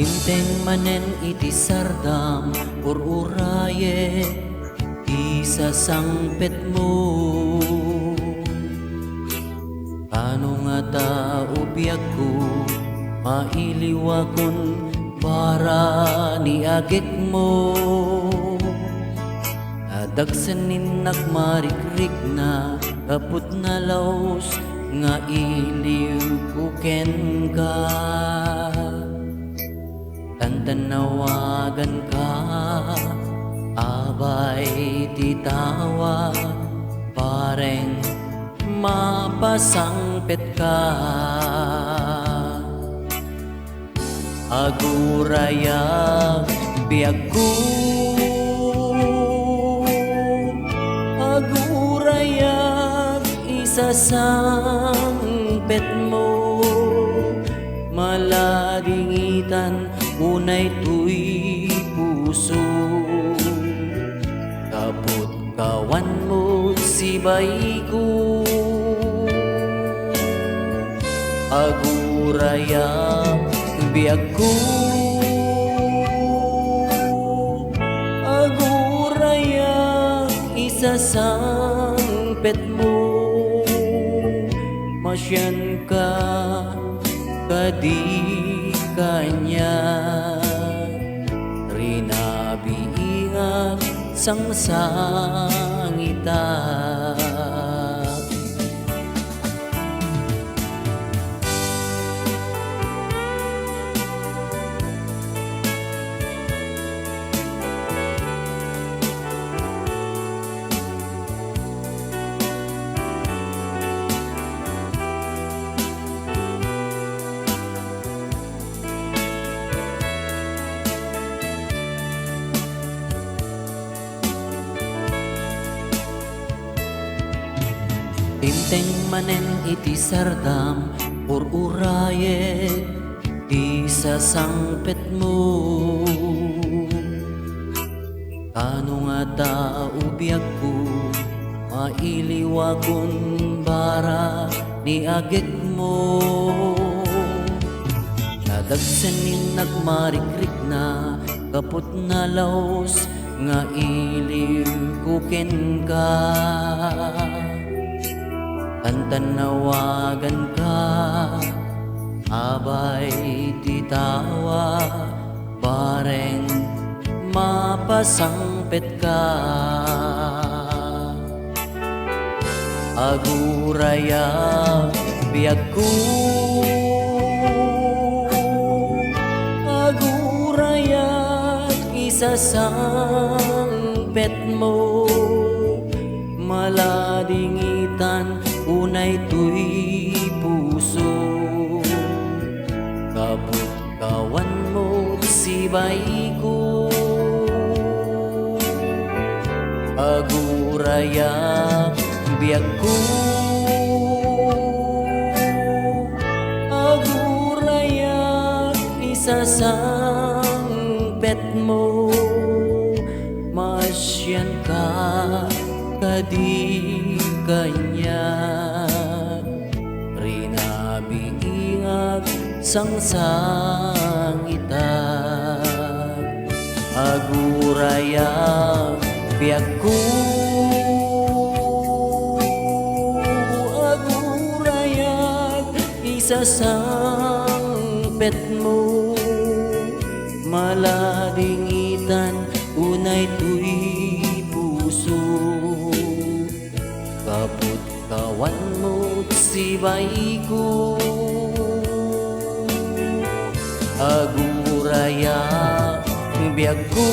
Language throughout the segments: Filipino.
Tinteng manen iti sardam ururaye isa sangpet mo. Kano nga ta ubiyag ko mailiwakon para ni agik mo. Nadagsanin nagmarikrik na kaput na laos nga iliw kuken ka. Tantanawagan ka abay titawa pareng mapasangpet ka. Agurayag biag ko, agurayag isasangpet mo. Maladingitan unay tuy puso, kaput kawan mo sibay ko. Agurayag biag ko, agurayag isasangpet mo. Masyan ka kadi kanya rinabiingan sangsangita. Tinteng manen iti sardam ururaye isa sangpet mo. Kano nga ta ubiyag ko mailiwakon bara ni agik mo. Nadagsanin nagmarikrik na kaput na laos nga iliw kuken ka. Tantanawagan ka abay titawa bareng mapasangpet ka. Agurayag biag ko, agurayag isasangpet mo. Maladingitan unay tuy puso, kaput kawan mo sibay ko. Agurayag biag ko, agurayag isasangpet mo. Masyan ka kadi kanya rinabiingat sangsangita. Agurayag biag ko, agurayag isasangpet mo. Maladingitan unay tuy puso, kaput kawan mo sibay ko. Agurayag biag ko,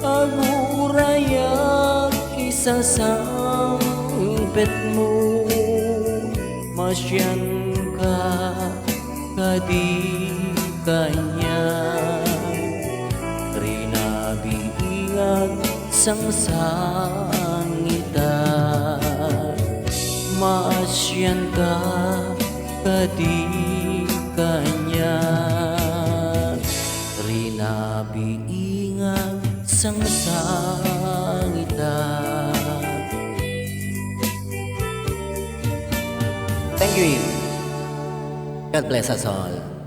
agurayag isasangpet mo. Masyan ka kadi kanya rinabiingan sangsangita. Masyan ka kadi kanya rinabiingan sangsangita. Thank you, Ian. God bless us all.